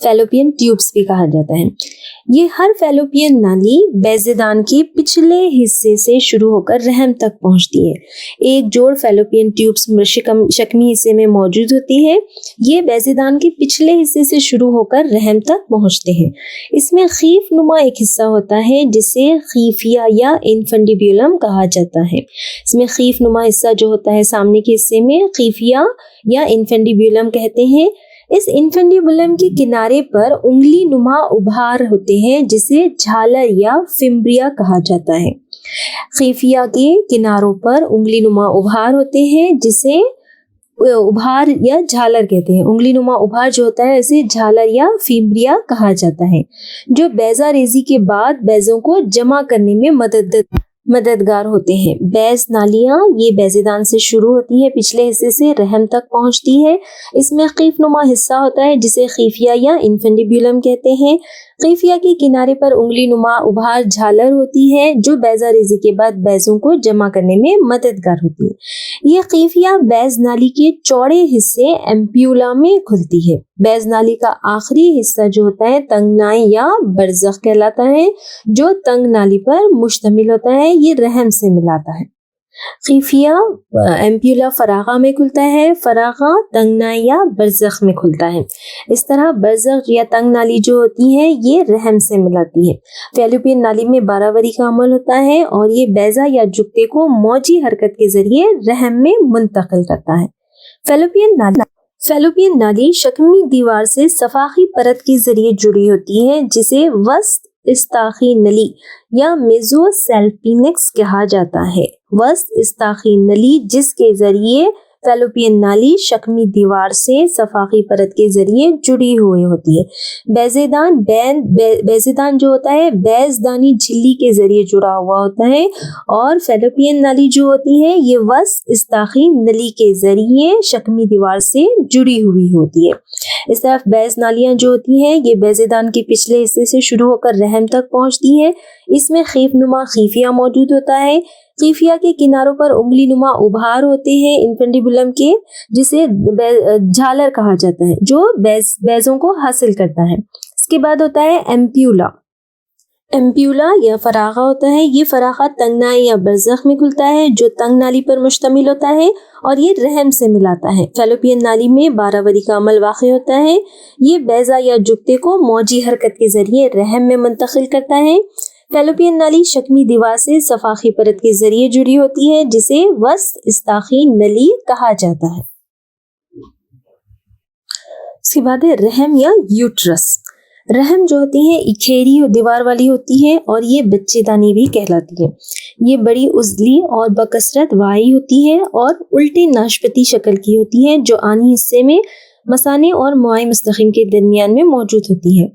فیلوپین tubes بھی کہا جاتا ہے۔ یہ ہر فیلوپین نالی بیضے-دان کے پچھلے حصے سے شروع ہو کر رحم تک پہنچتی ہے۔ ایک جوڑ فیلوپین ٹیوبس شکمی حصے میں موجود ہوتی ہے۔ یہ بیضے-دان کے پچھلے حصے سے شروع ہو کر رحم تک پہنچتے ہیں۔ اس میں خیف نما ایک حصہ ہوتا ہے جسے خیفیہ یا انفنڈیبیولم کہا جاتا ہے۔ اس میں خیف نما حصہ جو ہوتا ہے سامنے کے حصے میں خیفیہ یا انفنڈیبیولم کہتے ہیں۔ اس انفنڈیبولم کے کنارے پر انگلی نما ابھار ہوتے ہیں جسے جھالر یا فمبریا کہا جاتا ہے۔ خیفیہ کے کناروں پر انگلی نما ابھار ہوتے ہیں جسے ابھار یا جھالر کہتے ہیں۔ انگلی نما ابھار جو ہوتا ہے اسے جھالر یا فیمبریا کہا جاتا ہے، جو بیضہ ریزی کے بعد بیضوں کو جمع کرنے میں مددگار ہوتے ہیں۔ بیض نالیاں یہ بیضے-دان سے شروع ہوتی ہیں، پچھلے حصے سے رحم تک پہنچتی ہے۔ اس میں خیف نما حصہ ہوتا ہے جسے خیفیہ یا انفنڈیبیولم کہتے ہیں۔ خیفیہ کے کنارے پر انگلی نما ابھار جھالر ہوتی ہے جو بیضہ ریزی کے بعد بیضوں کو جمع کرنے میں مددگار ہوتی ہے۔ یہ خیفیہ بیض نالی کے چوڑے حصے ایمپیولا میں کھلتی ہے۔ بیض نالی کا آخری حصہ جو ہوتا ہے تنگنائی یا برزخ کہلاتا ہے، جو تنگ نالی پر مشتمل ہوتا ہے۔ یہ رحم سے ملاتا ہے۔ خیفیہ ایمپیولا فراغہ میں کھلتا ہے، فراغہ تنگنائی یا برزخ میں کھلتا ہے۔ اس طرح برزخ یا تنگ نالی جو ہوتی ہے یہ رحم سے ملاتی ہے۔ فیلوپین نالی میں 12 وری کا عمل ہوتا ہے اور یہ بیضہ یا جگتے کو موجی حرکت کے ذریعے رحم میں منتقل کرتا ہے۔ فیلوپین نالی شکمی دیوار سے سفاخی پرت کے ذریعے جڑی ہوتی ہے جسے وسط استاخی نلی یا میزوسیلپینکس کہا جاتا ہے۔ وسط استاخی نلی جس کے ذریعے فیلوپین نالی شکمی دیوار سے سفاخی پرت کے ذریعے جڑی ہوئی ہوتی ہے۔ بیضے-دان جو ہوتا ہے بیض دانی جھلی کے ذریعے جڑا ہوا ہوتا ہے اور فیلوپین نالی جو ہوتی ہے یہ وسط استاخی نلی کے ذریعے شکمی دیوار سے جڑی ہوئی ہوتی ہے۔ اس طرف بیض نالیاں جو ہوتی ہیں یہ بیضے-دان کے پچھلے حصے سے شروع ہو کر رحم تک پہنچتی ہے۔ اس میں خیف نما خیفیہ موجود ہوتا ہے۔ خیفیہ کے کناروں پر انگلی نما ابھار ہوتے ہیں انفنڈیبولم کے، جسے جھالر کہا جاتا ہے، جو بیضوں کو حاصل کرتا ہے۔ اس کے بعد ہوتا ہے ایمپیولا یا فراغہ ہوتا ہے۔ یہ فراغہ تنگنائی یا برزخ میں کھلتا ہے جو تنگ نالی پر مشتمل ہوتا ہے اور یہ رحم سے ملاتا ہے۔ فیلوپین نالی میں 12 وری کا عمل واقع ہوتا ہے۔ یہ بیضہ یا جگتے کو موجی حرکت کے ذریعے رحم میں منتقل کرتا ہے۔ فیلوپین نالی شکمی دیوار سے سفاخی پرت کے ذریعے جڑی ہوتی ہے جسے وسط استاخی نلی کہا جاتا ہے۔ اس کے بعد ہے رحم یا یوٹرس۔ رحم جو ہوتی ہے اکھیری دیوار والی ہوتی ہے اور یہ بچے دانی بھی کہلاتی ہے۔ یہ بڑی عضلی اور بکثرت وائی ہوتی ہے اور الٹے ناشپاتی شکل کی ہوتی ہے جو آنی حصے میں مثانے اور موائے مستقیم کے درمیان میں موجود ہوتی ہے۔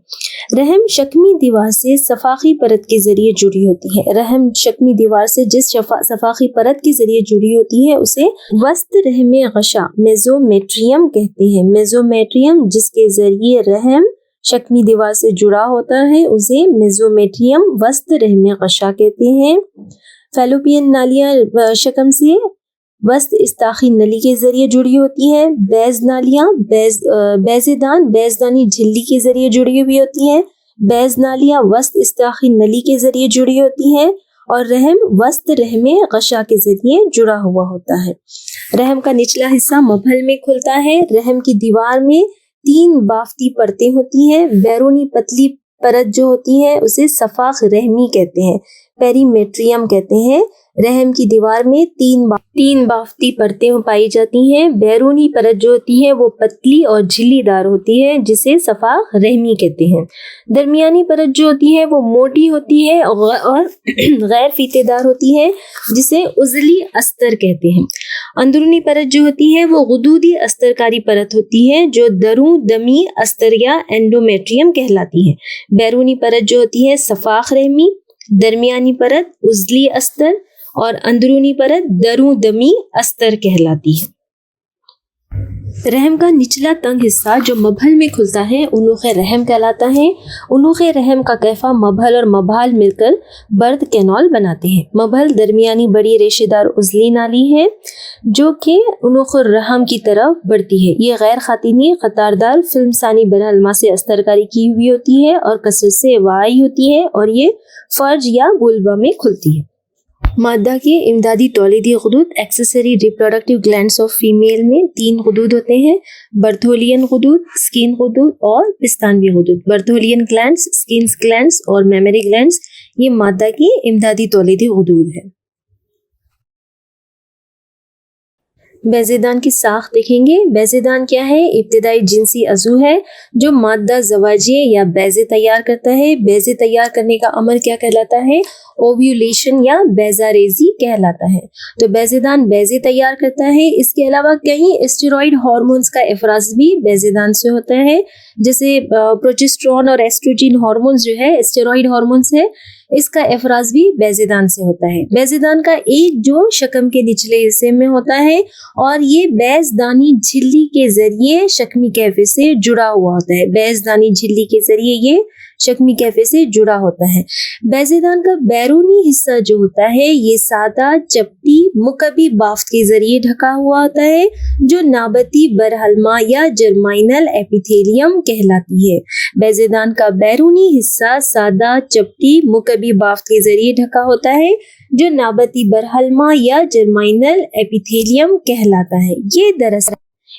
رحم شکمی دیوار سے سفاخی پرت کے ذریعے جڑی ہوتی ہے۔ رحم شکمی دیوار سے جس سفاخی پرت کے ذریعے جڑی ہوتی ہے اسے وسط رحم غشا میزومیٹریم کہتے ہیں۔ میزومیٹریم جس کے ذریعے رحم شکمی دیوار سے جڑا ہوتا ہے اسے میزومیٹریم وسط رحم غشا کہتے ہیں۔ فیلوپین نالیاں شکم سے وسط استاخی نلی کے ذریعے جڑی ہوتی ہے۔ بیض نالیاں بیض-دانی جھلی کے ذریعے جڑی ہوئی ہوتی ہیں۔ بیض نالیاں وسط استاخی نلی کے ذریعے جڑی ہوتی ہیں اور رحم وسط رحم غشا کے ذریعے جڑا ہوا ہوتا ہے۔ رحم کا نچلا حصہ مبھل میں کھلتا ہے۔ رحم کی دیوار میں 3 بافتی پرتیں ہوتی ہیں۔ بیرونی پتلی پرت جو ہوتی ہے اسے سفاخ رحمی کہتے ہیں، پیریمیٹریم کہتے ہیں۔ رحم کی دیوار میں 3 بافتی پرتیں پائی جاتی ہیں۔ بیرونی پرت جو ہوتی ہے وہ پتلی اور جھلی دار ہوتی ہے جسے سفاخ رحمی کہتے ہیں۔ درمیانی پرت جو ہوتی ہے وہ موٹی ہوتی ہے اور غیر فیتے دار ہوتی ہے جسے عضلی استر کہتے ہیں۔ اندرونی پرت جو ہوتی ہے وہ غدودی استرکاری پرت ہوتی ہے جو دروں دمی استر یا اینڈومیٹریم کہلاتی ہے۔ بیرونی پرت جو ہوتی ہے سفاخ رحمی، درمیانی پرت عضلی استر اور اندرونی پرت دروں دمی استر کہلاتی ہے۔ رحم کا نچلا تنگ حصہ جو مبھل میں کھلتا ہے انوخ رحم کہلاتا ہے. انوخ رحم کا کیفہ مبھل اور مبھال مل کر برد کینال بناتے ہیں. مبھل درمیانی بڑی ریشے دار عضلی نالی ہے جو کہ انوخ الرحم کی طرف بڑھتی ہے. یہ غیر خاتینی قطاردار فلم ثانی بر الما سے استرکاری کی ہوئی ہوتی ہے اور کثرت سے وائی ہوتی ہے اور یہ فرج یا وولوا میں کھلتی ہے. مادہ کے امدادی تولیدی غدود accessory reproductive glands of female میں 3 غدود ہوتے ہیں: برتھولین غدود، اسکن غدود اور پستانوی غدود. برتھولین گلینڈز، اسکنز گلینڈز اور میمری گلینڈز یہ مادہ کی امدادی تولیدی غدود ہے. بیضے دان کی ساخت دیکھیں گے. بیضے دان کیا ہے؟ ابتدائی جنسی عضو ہے جو مادہ زواجیہ یا بیضے تیار کرتا ہے. بیضے تیار کرنے کا عمل کیا کہلاتا ہے؟ اوویولیشن یا بیضہ ریزی کہلاتا ہے. تو بیضے دان بیضے تیار کرتا ہے. اس کے علاوہ کئی اسٹیرائڈ ہارمونز کا افراز بھی بیضے دان سے ہوتا ہے، جیسے پروجسٹرون اور ایسٹروجن ہارمونز جو ہے اسٹیرائڈ ہارمونز ہے، اس کا افراز بھی بیضے دان سے ہوتا ہے. بیضے دان کا ایک جو شکم کے نچلے حصے میں ہوتا ہے اور یہ بیض دانی جھلی کے ذریعے شکمی کیفے سے جڑا ہوا ہوتا ہے. بیض دانی جھلی کے ذریعے یہ شکمی کیفے سے جڑا ہوتا ہے. بیضے دان کا بیرونی حصہ جو ہوتا ہے یہ سادہ چپٹی مکعبی بافت کے ذریعے ڈھکا ہوا ہوتا ہے جو نابتی برہلما یا جرمائنل ایپیتھیلیم کہلاتی ہے. بیضے دان کا بیرونی حصہ سادہ چپٹی مکعبی بافت کے ذریعے ڈھکا ہوتا ہے جو نابتی برہلما یا جرمائنل ایپیتھیلیم کہلاتا ہے.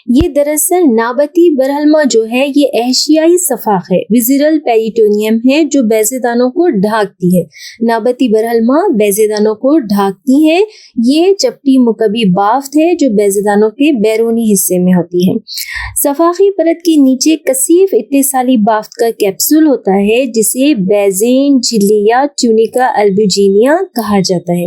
یہ دراصل نابتی برہلما جو ہے یہ احشیائی صفاق ہے، ویزرل پیریٹونیم ہے جو بیضے دانوں کو ڈھانکتی ہے. نابتی برہلما بیضے دانوں کو ڈھانکتی ہے. یہ چپٹی مکعبی بافت ہے جو بیضے دانوں کے بیرونی حصے میں ہوتی ہے. صفاقی پرت کے نیچے کثیف اتصالی بافت کا کیپسول ہوتا ہے جسے بیزین جھلی یا ٹیونیکا البوجینیا کہا جاتا ہے.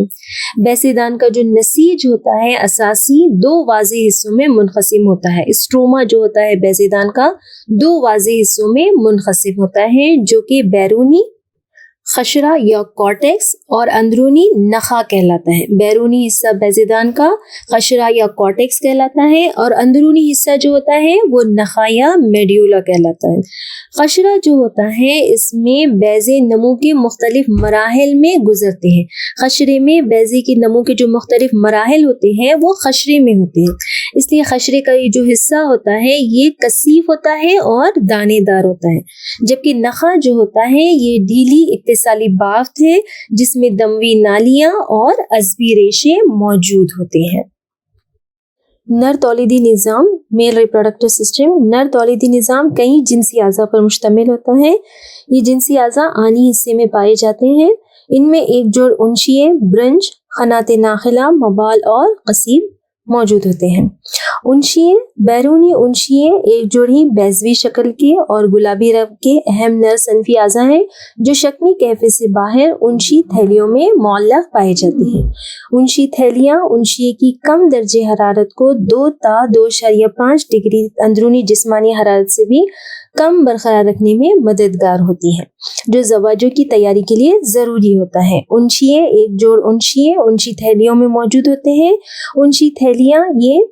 بیضے دان کا جو نسیج ہوتا ہے اساسی 2 واضح حصوں میں منقسم ہوتا ہے. اسٹروما جو ہوتا ہے بیضے دان کا 2 واضح حصوں میں منقسم ہوتا ہے جو کہ بیرونی خشرہ یا کارٹیکس اور اندرونی نخاع کہلاتا ہے. بیرونی حصہ بیضے دان کا خشرہ یا کارٹیکس کہلاتا ہے اور اندرونی حصہ جو ہوتا ہے وہ نخاع یا میڈیولا کہلاتا ہے. خشرہ جو ہوتا ہے اس میں بیضے نمو کے مختلف مراحل میں گزرتے ہیں. خشرے میں بیضے کے نمو کے جو مختلف مراحل ہوتے ہیں وہ خشرے میں ہوتے ہیں، اس لیے خشرے کا یہ جو حصہ ہوتا ہے یہ کثیف ہوتا ہے اور دانے دار ہوتا ہے، جبکہ نخاع جو ہوتا ہے یہ ڈھیلی اتصالی بافت ہے جس میں دموی نالیاں اور عصبی ریشے موجود ہوتے ہیں. نر تولیدی نظام، میل ریپروڈکٹیو سسٹم. نر تولیدی نظام کئی جنسی اعضاء پر مشتمل ہوتا ہے. یہ جنسی اعضاء آنی حصے میں پائے جاتے ہیں. ان میں ایک جوڑ انشیے، برنج، قنات ناخلہ، مبال اور قصیب موجود ہوتے ہیں. انشیے، بیرونی انشیے ایک جوڑی بیضوی شکل کے اور گلابی رنگ کے اہم نر صنفی اعضاء ہیں جو شکمی کیفے سے باہر انشی تھیلیوں میں معلق پائے جاتے ہیں. انشی تھیلیاں انشیے کی کم درجہ حرارت کو 2 تا 2.5 ڈگری اندرونی جسمانی حرارت سے بھی کم برقرار رکھنے میں مددگار ہوتی ہیں جو زواجوں کی تیاری کے لیے ضروری ہوتا ہے. انشیے، ایک جوڑ انشیے انشی تھیلیوں میں موجود ہوتے ہیں. انشی تھیلیاں یہ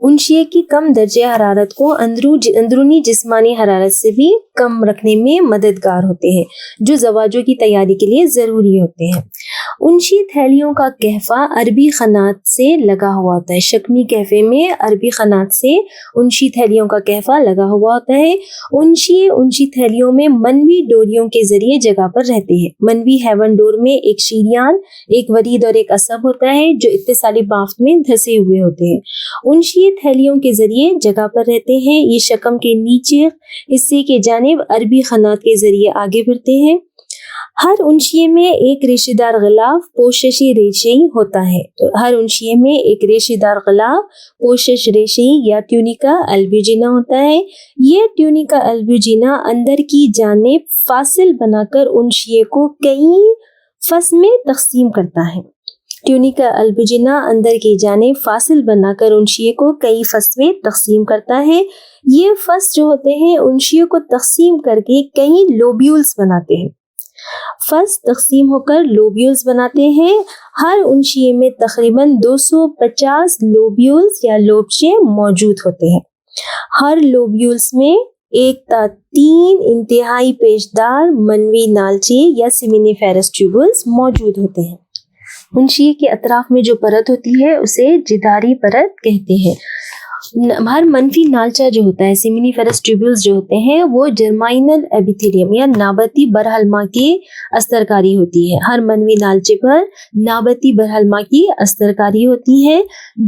انشیے کی کم درجہ حرارت کو اندرونی جسمانی حرارت سے بھی کم رکھنے میں مددگار ہوتے ہیں جو زواجوں کی تیاری کے لیے ضروری ہوتے ہیں. انشی تھیلیوں کا کہفہ عربی قنات سے لگا ہوا ہوتا ہے. شکمی کہفے میں عربی قنات سے انشی تھیلیوں کا کہفہ لگا ہوا ہوتا ہے. انشی تھیلیوں میں منوی ڈوریوں کے ذریعے جگہ پر رہتے ہیں. منوی ہیون ڈور میں ایک شریان، ایک ورید اور ایک عصب ہوتا ہے جو اتصالی بافت میں دھسے ہوئے ہوتے ہیں. انشی تھیلیوں کے ذریعے جگہ پر رہتے ہیں. یہ شکم کے نیچے حصے کے جانب عربی قنات کے ذریعے آگے بڑھتے ہیں. ہر انشیے میں ایک ریشے دار غلاف پوششی ریشئی ہوتا ہے. ہر انشیے میں ایک ریشے دار غلاف پوشش ریشئی یا ٹیونیکا البوجینا ہوتا ہے. یہ ٹیونیکا البوجینا اندر کی جانب فاصل بنا کر انشیے کو کئی فص میں تقسیم کرتا ہے. ٹیونیکا البوجینا اندر کی جانب فاصل بنا کر انشیے کو کئی فص میں تقسیم کرتا ہے. یہ فص جو ہوتے ہیں انشیے کو تقسیم کر کے کئی لوبیولز بناتے ہیں. فص تقسیم ہو کر لوبیولز بناتے ہیں. ہر انشیے میں تقریباً 250 لوبیولز یا لوبچے موجود ہوتے ہیں. ہر لوبیولز میں 1 تا 3 انتہائی پیچدار منوی نالچے یا سیمینیفیرس ٹیوبلز موجود ہوتے ہیں. منشیے کے اطراف میں جو پرت ہوتی ہے اسے جداری پرت کہتے ہیں. ہر منفی نالچہ جو ہوتا ہے، سیمینیفیرس ٹیوبلز جو ہوتے ہیں، وہ جرمائنل ایپیتھیلیم یا نابتی برہلما کی استرکاری ہوتی ہے. ہر منوی نالچے پر نابتی برہلما کی استرکاری ہوتی ہے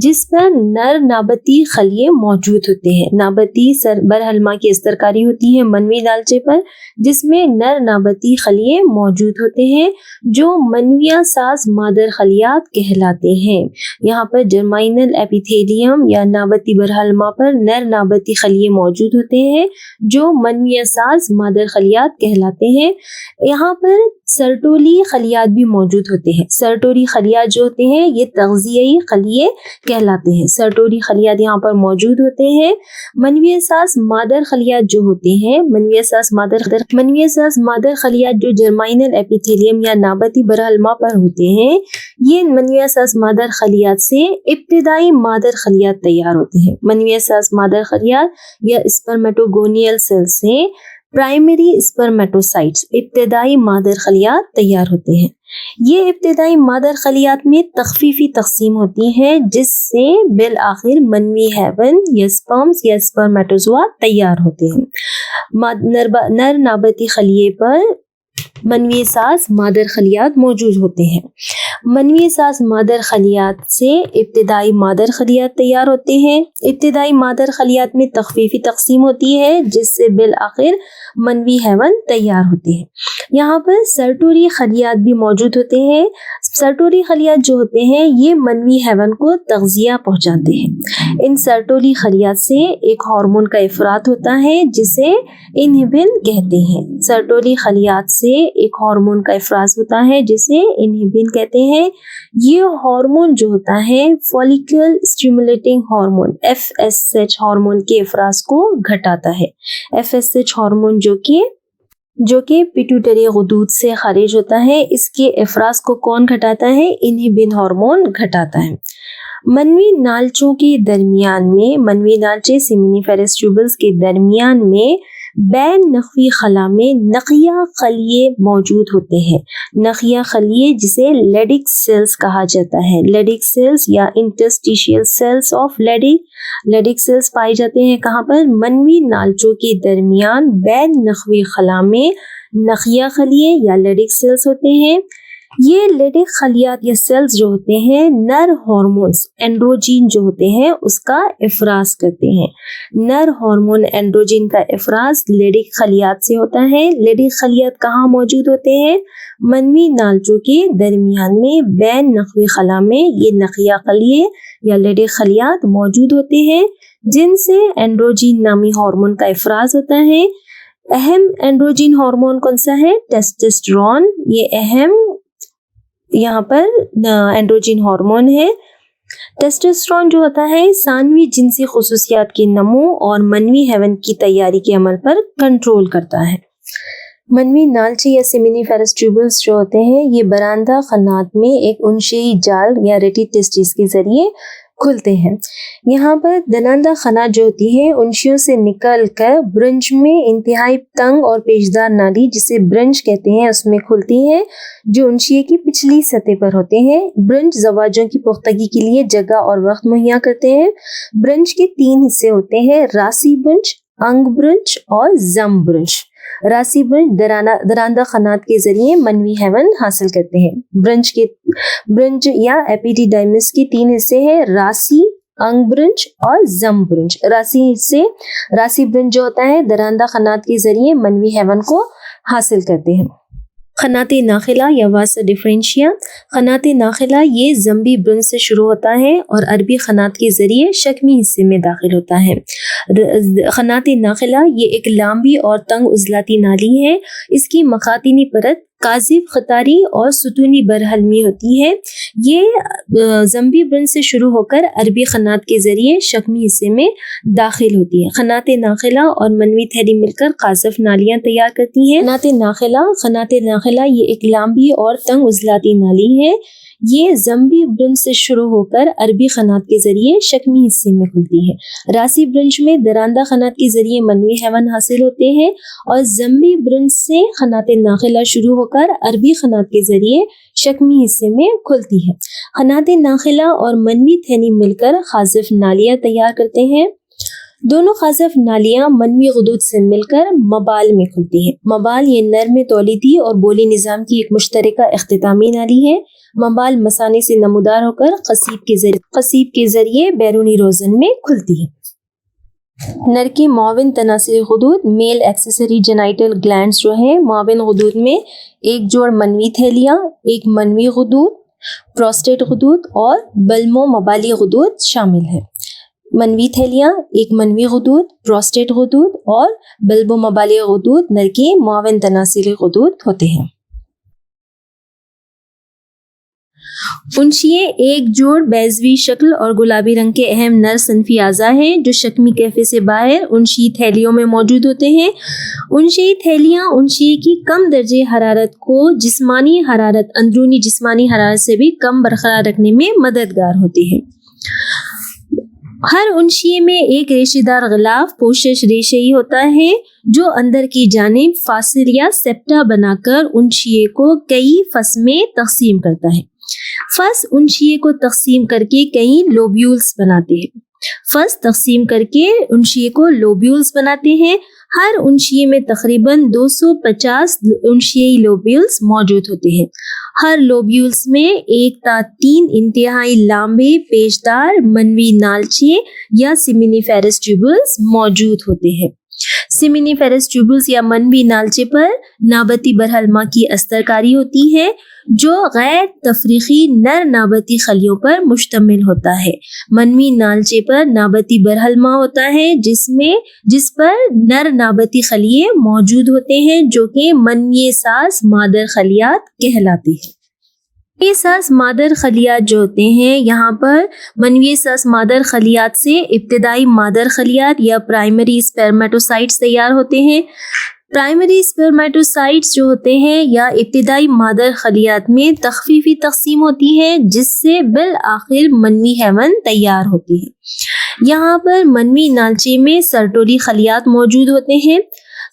جس پر نر نابتی خلیے موجود ہوتے ہیں. نابتی برہلما کی استرکاری ہوتی ہے منوی نالچے پر جس میں نر نابتی خلیے موجود ہوتے ہیں جو منویہ ساز مادر خلیات کہلاتے ہیں. یہاں پر جرمائنل ایپیتھیلیم یا نابتی برہلما پر نر نابتی خلیے موجود ہوتے ہیں جو منویہ ساز مادر خلیات کہلاتے ہیں. یہاں پر سرٹولی خلیات بھی موجود ہوتے ہیں. سرٹوری خلیات جو ہوتے ہیں یہ تغذیائی خلیے کہلاتے ہیں. سرٹوری خلیات یہاں پر موجود ہوتے ہیں. منویہ ساز مادر خلیات جو ہوتے ہیں، منویہ ساز مادر خلیات جو جرمائنل ایپیتھیلیم یا نابتی برہلما پر ہوتے ہیں، یہ منویہ ساز مادر خلیات سے ابتدائی مادر خلیات تیار ہوتے ہیں. منویہ ساز مادر خلیات یا اسپرمیٹوگونیل سیل سے پرائمری اسپرمیٹوسائٹس ابتدائی مادر خلیات تیار ہوتے ہیں. یہ ابتدائی مادر خلیات میں تخفیفی تقسیم ہوتی ہے جس سے بالآخر منوی ہیون یا سپرمز یا اسپرمیٹوزوا تیار ہوتے ہیں. نر نابتی خلیے پر منوی ساز مادر خلیات موجود ہوتے ہیں. منوی ساز مادر خلیات سے ابتدائی مادر خلیات تیار ہوتے ہیں. ابتدائی مادر خلیات میں تخفیفی تقسیم ہوتی ہے جس سے بالآخر منوی حیوان تیار ہوتے ہیں. یہاں پر سرٹوری خلیات بھی موجود ہوتے ہیں. سرٹوری خلیات جو ہوتے ہیں یہ منوی حیوان کو تغذیہ پہنچاتے ہیں. ان سرٹوری خلیات سے ایک ہارمون کا افراز ہوتا ہے جسے انہبن کہتے ہیں. سرٹوری خلیات سے ایک ہارمون کا افراز ہوتا ہے جسے انہبن کہتے ہیں. یہ ہارمون جو ہوتا ہے فولیکل اسٹیمولیٹنگ ہارمون FSH ہارمون کے افراز کو گھٹاتا ہے. FSH ہارمون جو کہ پیٹیوٹری غدود سے خارج ہوتا ہے، اس کے افراز کو کون گھٹاتا ہے؟ انہبن ہارمون گھٹاتا ہے. منوی نالچوں کے درمیان میں، منوی نالچے سیمینیفیرس ٹیوبلز کے درمیان میں بین نخوی خلا میں نخیہ خلیے موجود ہوتے ہیں. نخیہ خلیے جسے لیڈک سیلز کہا جاتا ہے. لیڈک سیلز یا انٹرسٹیشیل سیلز آف لیڈک سیلز پائے جاتے ہیں کہاں پر؟ منوی نالچوں کے درمیان بین نخوی خلا میں نخیہ خلیے یا لیڈک سیلز ہوتے ہیں. یہ لیڈک خلیات یا سیلز جو ہوتے ہیں نر ہارمونز اینڈروجین جو ہوتے ہیں اس کا افراز کرتے ہیں. نر ہارمون اینڈروجین کا افراز لیڈک خلیات سے ہوتا ہے. لیڈک خلیات کہاں موجود ہوتے ہیں؟ منوی نالچوں کے درمیان میں بین نخوی خلا میں یہ نخیہ خلیے یا لیڈک خلیات موجود ہوتے ہیں جن سے اینڈروجین نامی ہارمون کا افراز ہوتا ہے. اہم اینڈروجین ہارمون کون سا ہے؟ ٹیسٹوسٹیرون. یہ اہم یہاں پر اینڈروجین ہارمون ہے. ٹیسٹوسٹیرون جو ہوتا ہے ثانوی جنسی خصوصیات کی نمو اور منوی حیوان کی تیاری کے عمل پر کنٹرول کرتا ہے. منوی نالچے یا سیمینیفیرس ٹیوبلز جو ہوتے ہیں یہ برآمدہ خنات میں ایک انشئی جال یا ریٹی ٹیسٹس کے ذریعے کھلتے ہیں. یہاں پر دناندہ خنات جو ہوتی ہیں انشیوں سے نکل کر برنج میں انتہائی تنگ اور پیچدار نالی جسے برنج کہتے ہیں اس میں کھلتی ہیں جو انشیے کی پچھلی سطح پر ہوتے ہیں. برنج زواجوں کی پختگی کے لیے جگہ اور وقت مہیا کرتے ہیں. برنج کے 3 حصے ہوتے ہیں: راسی برنج، انگ برنج اور زم برنج. راسی برنج دراندہ خنات کے ذریعے منوی حیوان حاصل کرتے ہیں. برنج یا ایپیڈیڈائمس کے 3 حصے ہیں: راسی، انگ برنج اور زم برنج. راسی برنج جو ہوتا ہے دراندہ خنات کے ذریعے منوی حیوان کو حاصل کرتے ہیں. خنات ناخلہ یا واسا ڈفرینشیا. خنات ناخلہ یہ زمبی برنج سے شروع ہوتا ہے اور عربی خنات کے ذریعے شکمی حصے میں داخل ہوتا ہے. خنات ناخلہ یہ ایک لامبی اور تنگ عضلاتی نالی ہے. اس کی مخاطنی پرت کاذب خطاری اور ستونی برہلمی ہوتی ہے. یہ زمبی برنج سے شروع ہو کر عربی خنات کے ذریعے شکمی حصے میں داخل ہوتی ہے. خنات ناخلہ اور منوی تھیلی مل کر قاذف نالیاں تیار کرتی ہیں. خنات ناخلہ یہ ایک لامبی اور تنگ عضلاتی نالی ہے. یہ زمبی برنج سے شروع ہو کر عربی خنات کے ذریعے شکمی حصے میں کھلتی ہے۔ راسی برنج میں درندہ خنات کے ذریعے منوی حیوان حاصل ہوتے ہیں اور زمبی برنج سے خنات ناخلہ شروع ہو کر عربی خنات کے ذریعے شکمی حصے میں کھلتی ہے۔ خنات ناخلہ اور منوی تھیلی مل کر خاصف نالیاں تیار کرتے ہیں۔ دونوں خاصف نالیاں منوی غدود سے مل کر مبال میں کھلتی ہیں۔ مبال یہ نرم تولیدی اور بولی نظام کی ایک مشترکہ اختتامی نالی ہے۔ مبال مثانے سے نمودار ہو کر قصیب کے ذریعے بیرونی روزن میں کھلتی ہے۔ نر کے معاون تناسلی غدود میل ایکسیسری جینائٹل گلینڈز جو ہیں، معاون غدود میں ایک جوڑ منوی تھیلیاں، ایک منوی غدود، پروسٹیٹ غدود اور بلمو مبالی غدود شامل ہیں۔ منوی تھیلیاں، ایک منوی غدود، پروسٹیٹ غدود اور بلبو مبالی غدود نر کے معاون تناسلی غدود ہوتے ہیں۔ انشیے ایک جوڑ بیضوی شکل اور گلابی رنگ کے اہم نر صنفی اعضاء ہیں جو شکمی کیفے سے باہر انشی تھیلیوں میں موجود ہوتے ہیں۔ انشی تھیلیاں انشی کی کم درجہ حرارت کو اندرونی جسمانی حرارت سے بھی کم برقرار رکھنے میں مددگار ہوتی ہے۔ ہر انشیے میں ایک ریشے دار غلاف پوشش ریشئی ہوتا ہے جو اندر کی جانب فاصل یا سیپٹا بنا کر انشیے کو کئی فص میں تقسیم کرتا ہے۔ فص انشیے کو تقسیم کر کے کئی لوبیولز بناتے ہیں۔ فص تقسیم کر کے انشیے کو لوبیولز بناتے ہیں۔ ہر انشیے میں تقریباً 250 انشیئی لوبیولز موجود ہوتے ہیں۔ ہر لوبیولز میں 1 تا 3 انتہائی لمبے پیچدار منوی نالچے یا سیمینیفیرس ٹیوبلز موجود ہوتے ہیں۔ سیمینیفیرس ٹیوبلز یا منوی نالچے پر نابتی برہلما کی استرکاری ہوتی ہے جو غیر تفریقی نر نابتی خلیوں پر مشتمل ہوتا ہے۔ منوی نالچے پر نابتی برہلما ہوتا ہے جس پر نر نابتی خلیے موجود ہوتے ہیں جو کہ منوی ساز مادر خلیات کہلاتی ہیں۔ منوی ساز مادر خلیات جو ہوتے ہیں، یہاں پر منوی ساز مادر خلیات سے ابتدائی مادر خلیات یا پرائمری اسپرمیٹوسائٹس تیار ہوتے ہیں۔ پرائمری اسپرمیٹوسائٹس جو ہوتے ہیں یا ابتدائی مادر خلیات میں تخفیفی تقسیم ہوتی ہے جس سے بالآخر منوی حیوان تیار ہوتی ہے۔ یہاں پر منوی نالچے میں سرٹولی خلیات موجود ہوتے ہیں۔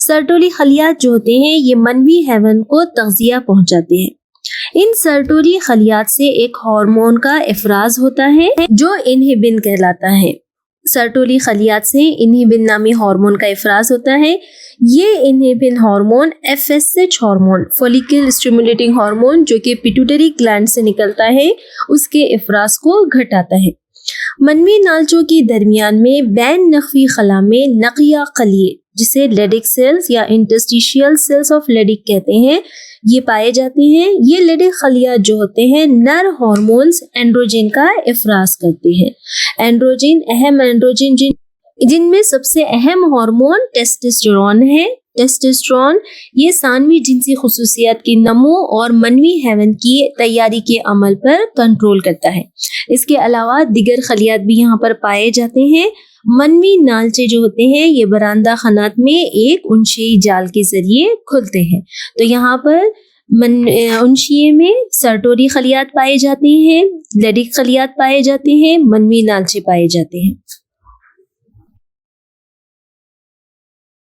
سرٹولی خلیات جو ہوتے ہیں یہ منوی حیوان کو تغذیہ پہنچاتے ہیں۔ ان سرٹولی خلیات سے ایک ہارمون کا افراز ہوتا ہے جو انہبن کہلاتا ہے۔ سرٹولی خلیات سے انہبن نامی ہارمون کا افراز ہوتا ہے۔ یہ inhibin hormone FSH hormone, follicle stimulating hormone, جو کہ پیٹوٹری گلینڈ سے نکلتا ہے، اس کے افراز کو گھٹاتا ہے۔ منوی نالچوں کے درمیان میں بین نخوی خلا میں نقیہ خلیے جسے لیڈک سیلز یا انٹرسٹیشیل سیلز آف لیڈک کہتے ہیں، یہ پائے جاتے ہیں۔ یہ لیڈک خلیات جو ہوتے ہیں نر ہارمونز اینڈروجن کا افراز کرتے ہیں۔ اہم اینڈروجن جن میں سب سے اہم ہارمون ٹیسٹوسٹیرون ہے۔ ٹیسٹوسٹیرون یہ ثانوی جنسی خصوصیات کی نمو اور منوی حیوان کی تیاری کے عمل پر کنٹرول کرتا ہے۔ اس کے علاوہ دیگر خلیات بھی یہاں پر پائے جاتے ہیں۔ منوی نالچے جو ہوتے ہیں یہ برآمدہ خنات میں ایک انشئی جال کے ذریعے کھلتے ہیں۔ تو یہاں پر انشیے میں سرٹوری خلیات پائے جاتے ہیں، لیڈک خلیات پائے جاتے ہیں، منوی نالچے پائے جاتے ہیں۔